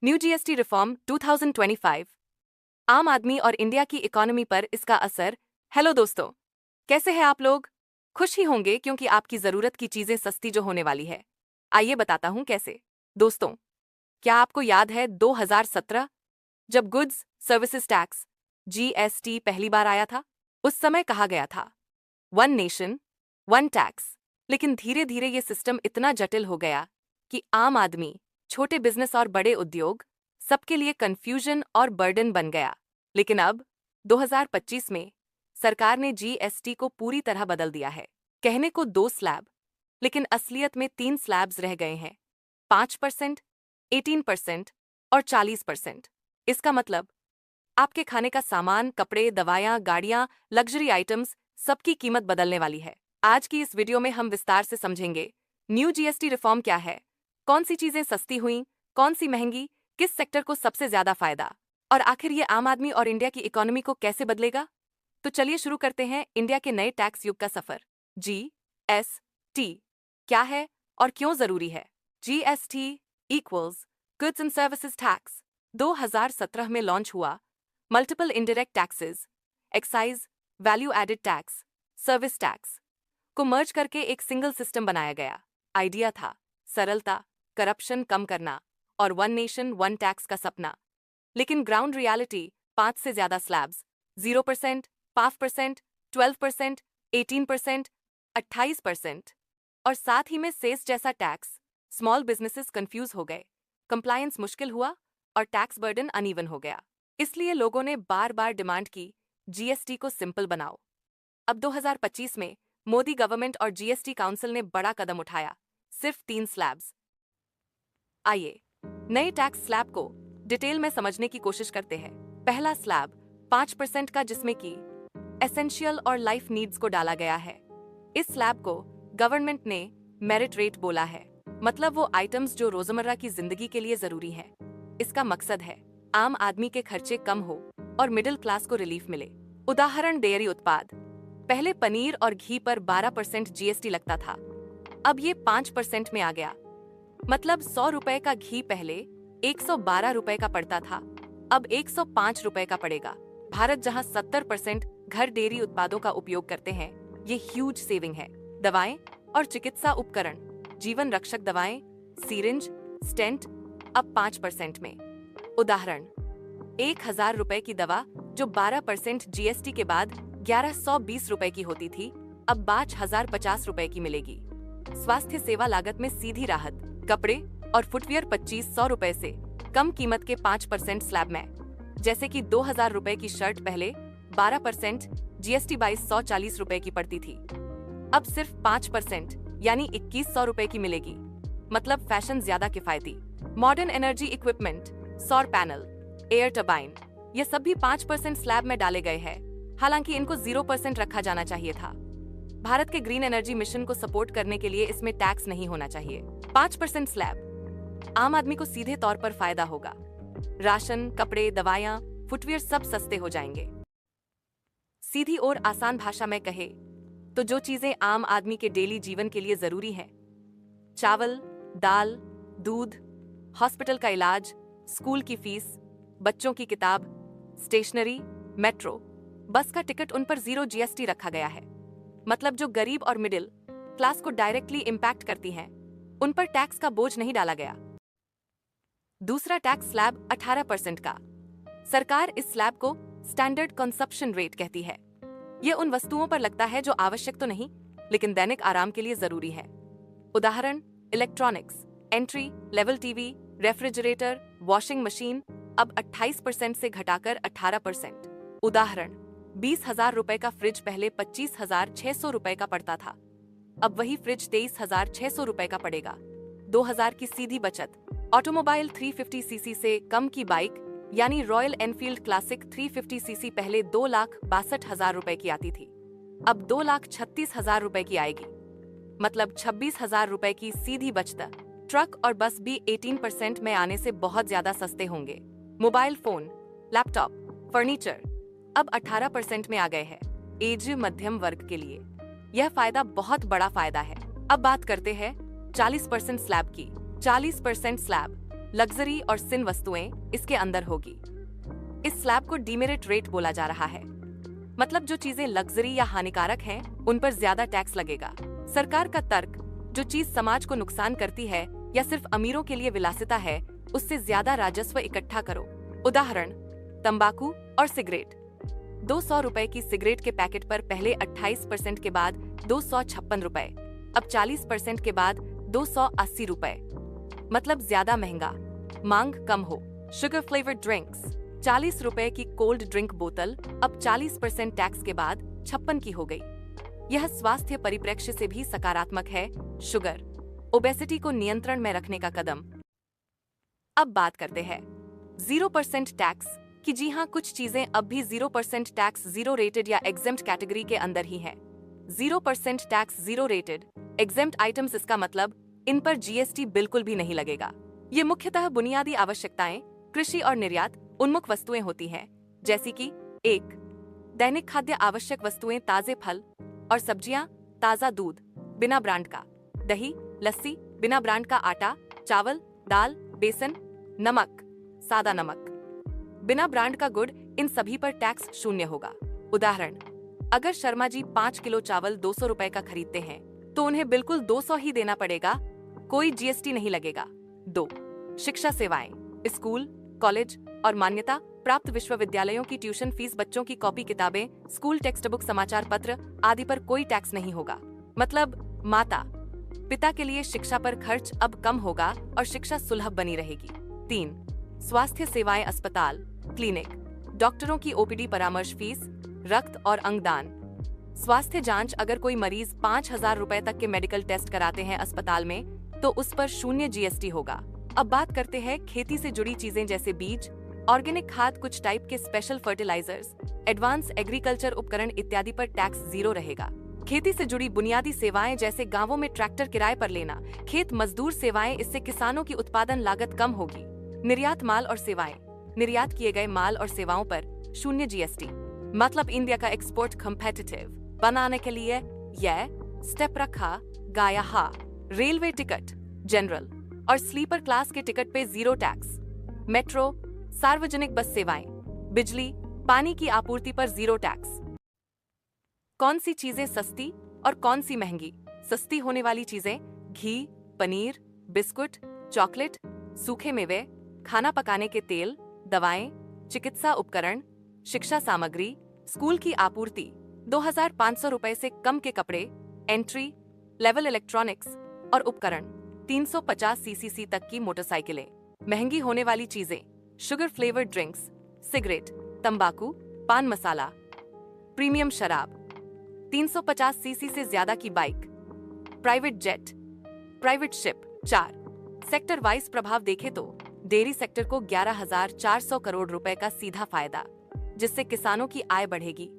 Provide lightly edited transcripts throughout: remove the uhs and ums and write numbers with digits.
New GST reform 2025 आम आदमी और इंडिया की इकोनॉमी पर इसका असर। हेलो दोस्तों, कैसे हैं आप लोग? खुश ही होंगे क्योंकि आपकी जरूरत की चीजें सस्ती जो होने वाली है। आइए बताता हूं कैसे। दोस्तों, क्या आपको याद है 2017 जब गुड्स सर्विसेज टैक्स जीएसटी पहली बार आया था? उस समय कहा गया था वन नेशन वन टैक्स। लेकिन धीरे धीरे ये सिस्टम इतना जटिल हो गया कि आम आदमी, छोटे बिजनेस और बड़े उद्योग, सबके लिए कंफ्यूजन और बर्डन बन गया। लेकिन अब 2025 में सरकार ने जीएसटी को पूरी तरह बदल दिया है। कहने को 2 स्लैब, लेकिन असलियत में 3 स्लैब्स रह गए हैं, 5%, 18% और 40%। इसका मतलब आपके खाने का सामान, कपड़े, दवायां, गाड़ियां, लग्जरी आइटम्स, सबकी कीमत बदलने वाली है। आज की इस वीडियो में हम विस्तार से समझेंगे न्यू जीएसटी रिफॉर्म क्या है, कौन सी चीजें सस्ती हुई, कौन सी महंगी, किस सेक्टर को सबसे ज्यादा फायदा, और आखिर ये आम आदमी और इंडिया की इकोनॉमी को कैसे बदलेगा। तो चलिए शुरू करते हैं इंडिया के नए टैक्स युग का सफर। जीएसटी क्या है और क्यों जरूरी है? GST equals goods and services tax 2017 में लॉन्च हुआ। Multiple indirect taxes, excise, value added tax, service tax को मर्ज करके एक सिंगल सिस्टम बनाया गया। आइडिया था सरलता, करप्शन कम करना और वन नेशन वन टैक्स का सपना। लेकिन ग्राउंड रियलिटी 5 से ज्यादा स्लैब्स, 0%, 5%, 12%, 18%, 28% और साथ ही में सेस जैसा टैक्स। स्मॉल बिजनेसेस कंफ्यूज हो गए, कंप्लायंस मुश्किल हुआ और टैक्स बर्डन अनइवन हो गया। इसलिए लोगों ने बार बार डिमांड की जीएसटी को सिंपल बनाओ। अब 2025 में मोदी गवर्नमेंट और जीएसटी काउंसिल ने बड़ा कदम उठाया, सिर्फ 3 स्लैब्स। आइए नए टैक्स स्लैब को डिटेल में समझने की कोशिश करते हैं। पहला स्लैब 5% का, जिसमें कि एसेंशियल और लाइफ नीड्स को डाला गया है। इस स्लैब को गवर्नमेंट ने मेरिट रेट बोला है, मतलब वो आइटम्स जो रोजमर्रा की जिंदगी के लिए जरूरी हैं। इसका मकसद है आम आदमी के खर्चे कम हो और मिडिल क्लास को रिलीफ मिले। उदाहरण डेयरी उत्पाद, पहले पनीर और घी पर 12% जीएसटी लगता था, अब ये 5% में आ गया। मतलब 100 रुपए का घी पहले 112 रुपए का पड़ता था, अब 105 रुपए का पड़ेगा। भारत जहां 70% घर डेयरी उत्पादों का उपयोग करते हैं, ये ह्यूज सेविंग है। दवाएं और चिकित्सा उपकरण, जीवन रक्षक दवाएं, सीरिंज, स्टेंट अब 5% में। उदाहरण 1000 रुपए की दवा जो 12% जीएसटी के बाद 1120 रुपए की होती थी, अब 5050 रुपए की मिलेगी। स्वास्थ्य सेवा लागत में सीधी राहत, कपड़े और फुटवियर 2500 रुपए से कम कीमत के 5% स्लैब में, जैसे कि 2000 रुपए की शर्ट पहले 12% जीएसटी 2240 रुपए की पड़ती थी, अब सिर्फ 5% यानी 2100 रुपए की मिलेगी। मतलब फैशन ज्यादा किफायती। मॉडर्न एनर्जी इक्विपमेंट, सौर पैनल, एयर टर्बाइन, ये सब भी 5% स्लैब में डाले गए हैं। हालांकि इनको 0% रखा जाना चाहिए था। भारत के ग्रीन एनर्जी मिशन को सपोर्ट करने के लिए इसमें टैक्स नहीं होना चाहिए। 5% स्लैब, आम आदमी को सीधे तौर पर फायदा होगा। राशन, कपड़े, दवायां, फुटवियर सब सस्ते हो जाएंगे। सीधी और आसान भाषा में कहे तो जो चीजें आम आदमी के डेली जीवन के लिए जरूरी हैं, चावल, दाल, दूध, हॉस्पिटल का इलाज, स्कूल की फीस, बच्चों की किताब, स्टेशनरी, मेट्रो, बस का टिकट, उन पर 0 जीएसटी रखा गया है। मतलब जो गरीब और मिडिल क्लास को डायरेक्टली इंपैक्ट करती हैं, उन पर टैक्स का बोझ नहीं डाला गया। दूसरा टैक्स स्लैब 18% का। सरकार इस स्लैब को स्टैंडर्ड कंजप्शन रेट कहती है। ये उन वस्तुओं पर लगता है जो आवश्यक तो नहीं, लेकिन दैनिक आराम के लिए जरूरी है। उदाहरण electronics, entry level TV, refrigerator, washing machine अब 28% से घटाकर 18%। उदाहरण 20,000 रुपए का फ्रिज पहले 25,600 रुपए का पड़ता था, अब वही फ्रिज 23,600 रुपए का पड़ेगा। 2000 की सीधी बचत। ऑटोमोबाइल 350cc से कम की बाइक यानी रॉयल एनफील्ड क्लासिक 350cc पहले 2,62,000 रुपए की आती थी, अब 2,36,000 रुपए की आएगी। मतलब 26,000 रुपए की सीधी बचत। ट्रक और बस भी 18% में आने से बहुत ज्यादा सस्ते होंगे। मोबाइल फोन, लैपटॉप, फर्नीचर अब 18% में आ गए हैं एज मध्यम वर्ग के लिए। यह फायदा बहुत बड़ा फायदा है। अब बात करते हैं 40% स्लैब की। 40% स्लैब लग्जरी और सिन वस्तुएं इसके अंदर होगी। इस स्लैब को डीमेरिट रेट बोला जा रहा है, मतलब जो चीजें लग्जरी या हानिकारक हैं, उन पर ज्यादा टैक्स लगेगा। सरकार का तर्क, जो चीज समाज को नुकसान करती है या सिर्फ अमीरों के लिए विलासिता है, उससे ज्यादा राजस्व इकट्ठा करो। उदाहरण, तंबाकू और सिगरेट। 200 रुपए की सिगरेट के पैकेट पर पहले 28% के बाद 256 रुपए, अब 40% के बाद 280 रुपए, मतलब ज्यादा महंगा। मांग कम हो। Sugar flavoured drinks. 40 रुपए की कोल्ड ड्रिंक बोतल अब 40% टैक्स के बाद 56 की हो गई। यह स्वास्थ्य परिप्रेक्ष्य से भी सकारात्मक है। शुगर, ओबेसिटी को नियंत्रण में रखने का कदम। अब बात करते हैं 0% टैक्स कि जी हाँ, कुछ चीजें अब भी 0% टैक्स जीरो रेटेड या एग्जेम्प्ट कैटेगरी के अंदर ही है। 0% tax zero rated exempt items, इसका मतलब इन पर जीएसटी बिल्कुल भी नहीं लगेगा। ये मुख्यतः बुनियादी आवश्यकताएं, कृषि और निर्यात उन्मुख वस्तुएं होती हैं, जैसी कि 1. दैनिक खाद्य आवश्यक वस्तुएं, ताजे फल और सब्जियां, ताजा दूध बिना ब्रांड का, दही, लस्सी बिना ब्रांड का, आटा, चावल, दाल, बेसन, नमक, सादा नमक बिना ब्रांड का गुड़, इन सभी पर टैक्स 0 होगा। उदाहरण, अगर शर्मा जी 5 किलो चावल 200 रुपए का खरीदते हैं तो उन्हें बिल्कुल 200 ही देना पड़ेगा, कोई जीएसटी नहीं लगेगा। 2. शिक्षा सेवाएं। स्कूल, कॉलेज और मान्यता प्राप्त विश्वविद्यालयों की ट्यूशन फीस, बच्चों की कॉपी किताबें, स्कूल टेक्स्ट बुक, समाचार पत्र आदि पर कोई टैक्स नहीं होगा। मतलब माता पिता के लिए शिक्षा पर खर्च अब कम होगा और शिक्षा सुलभ बनी रहेगी। 3. स्वास्थ्य सेवाएं। अस्पताल, क्लिनिक, डॉक्टरों की ओपीडी, परामर्श फीस, रक्त और अंगदान, स्वास्थ्य जांच। अगर कोई मरीज 5,000 रुपए तक के मेडिकल टेस्ट कराते हैं अस्पताल में तो उस पर 0 जीएसटी होगा। अब बात करते हैं खेती से जुड़ी चीजें, जैसे बीज, ऑर्गेनिक खाद, कुछ टाइप के स्पेशल फर्टिलाइजर्स, एडवांस एग्रीकल्चर उपकरण इत्यादि पर टैक्स 0 रहेगा। खेती से जुड़ी बुनियादी सेवाएं, जैसे गांवों में ट्रैक्टर किराए पर लेना, खेत मजदूर सेवाएं, इससे किसानों की उत्पादन लागत कम होगी। निर्यात माल और सेवाएं। निर्यात किए गए माल और सेवाओं पर 0 जीएसटी, मतलब इंडिया का एक्सपोर्ट कम्पिटिटिव बनाने के लिए यह स्टेप रखा गया है। रेलवे टिकट, जनरल और स्लीपर क्लास के टिकट पे 0 टैक्स। मेट्रो, सार्वजनिक बस सेवाएं, बिजली, पानी की आपूर्ति पर 0 टैक्स। कौन सी चीजें सस्ती और कौन सी महंगी? सस्ती होने वाली चीजें घी, पनीर, बिस्कुट, चॉकलेट, सूखे मेवे, खाना पकाने के तेल, दवाएं, चिकित्सा उपकरण, शिक्षा सामग्री, स्कूल की आपूर्ति, 2,500 रुपए से कम के कपड़े, एंट्री लेवल इलेक्ट्रॉनिक्स और उपकरण, 350 सीसीसी तक की मोटरसाइकिलें। महंगी होने वाली चीजें शुगर फ्लेवर्ड ड्रिंक्स, सिगरेट, तंबाकू, पान मसाला, प्रीमियम शराब, 350 सीसी से ज्यादा की bike, private jet, private ship. 4. Sector wise प्रभाव देखें तो डेयरी सेक्टर को 11,400 करोड़ रुपए का सीधा फायदा, जिससे किसानों की आय बढ़ेगी।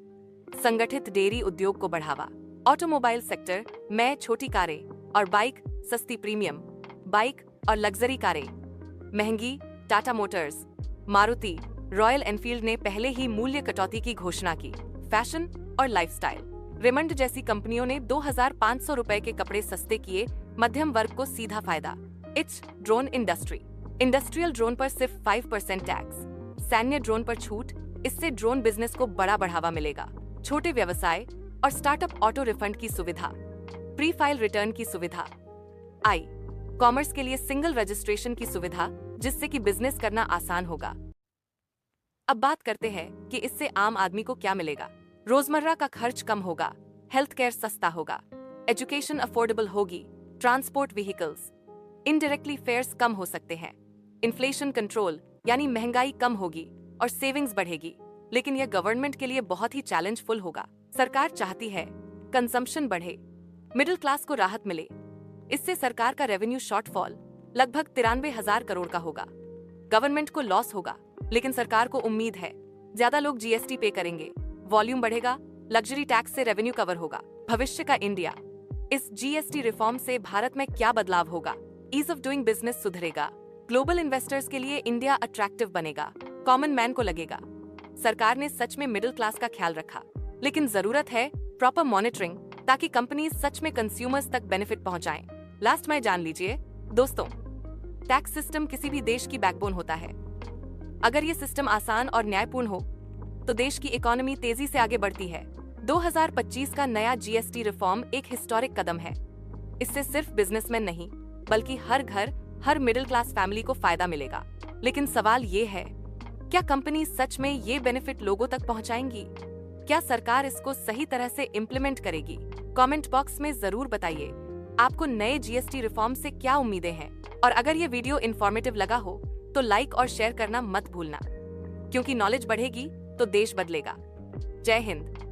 संगठित डेयरी उद्योग को बढ़ावा। ऑटोमोबाइल सेक्टर में छोटी कारें और बाइक, सस्ती प्रीमियम बाइक और लग्जरी कारें महंगी। Tata Motors, Maruti, royal Enfield ने पहले ही मूल्य कटौती की घोषणा की। फैशन और लाइफस्टाइल, रेमंड जैसी कंपनियों ने 2,500 रुपए के कपड़े सस्ते किए, मध्यम वर्ग को सीधा फायदा। It's drone industry, industrial drone पर सिर्फ 5% टैक्स, सैन्य ड्रोन पर छूट, इससे ड्रोन बिजनेस को बड़ा बढ़ावा मिलेगा। छोटे व्यवसाय और स्टार्टअप, ऑटो रिफंड की सुविधा, प्री फाइल रिटर्न की सुविधा। आई कॉमर्स के लिए सिंगल रजिस्ट्रेशन की सुविधा, जिससे कि बिजनेस करना आसान होगा। अब बात करते हैं कि इससे आम आदमी को क्या मिलेगा। रोजमर्रा का खर्च कम होगा, हेल्थ केयर सस्ता होगा, एजुकेशन अफोर्डेबल होगी, ट्रांसपोर्ट व्हीकल्स, इनडायरेक्टली फेयर्स कम हो सकते हैं, इन्फ्लेशन कंट्रोल यानी महंगाई कम होगी और सेविंग्स बढ़ेगी। लेकिन यह गवर्नमेंट के लिए बहुत ही चैलेंजफुल होगा। सरकार चाहती है कंजम्पशन बढ़े, मिडिल क्लास को राहत मिले। इससे सरकार का रेवेन्यू शॉर्टफॉल लगभग 93,000 करोड़ का होगा। गवर्नमेंट को लॉस होगा, लेकिन सरकार को उम्मीद है ज्यादा लोग जीएसटी पे करेंगे, वॉल्यूम बढ़ेगा, लग्जरी टैक्स से रेवेन्यू कवर होगा। भविष्य का इंडिया। इस जीएसटी रिफॉर्म से भारत में क्या बदलाव होगा? ईज ऑफ डूइंग बिजनेस सुधरेगा, ग्लोबल इन्वेस्टर्स के लिए इंडिया अट्रैक्टिव बनेगा, कॉमन मैन को लगेगा सरकार ने सच में मिडिल क्लास का ख्याल रखा। लेकिन जरूरत है प्रॉपर मॉनिटरिंग, ताकि कंपनीज सच में कंज्यूमर्स तक बेनिफिट पहुंचाएं। लास्ट में जान लीजिए दोस्तों, टैक्स सिस्टम किसी भी देश की बैकबोन होता है। अगर ये सिस्टम आसान और न्यायपूर्ण हो तो देश की इकोनॉमी तेजी से आगे बढ़ती है। 2025 का नया जीएसटी रिफॉर्म एक हिस्टोरिक कदम है। इससे सिर्फ बिजनेसमैन नहीं बल्कि हर घर, हर मिडिल क्लास फैमिली को फायदा मिलेगा। लेकिन सवाल ये है, क्या कंपनी सच में ये बेनिफिट लोगों तक पहुंचाएंगी? क्या सरकार इसको सही तरह से इम्प्लीमेंट करेगी? कमेंट बॉक्स में जरूर बताइए आपको नए जीएसटी रिफॉर्म से क्या उम्मीदें हैं। और अगर ये वीडियो इन्फॉर्मेटिव लगा हो तो लाइक और शेयर करना मत भूलना, क्योंकि नॉलेज बढ़ेगी तो देश बदलेगा। जय हिंद।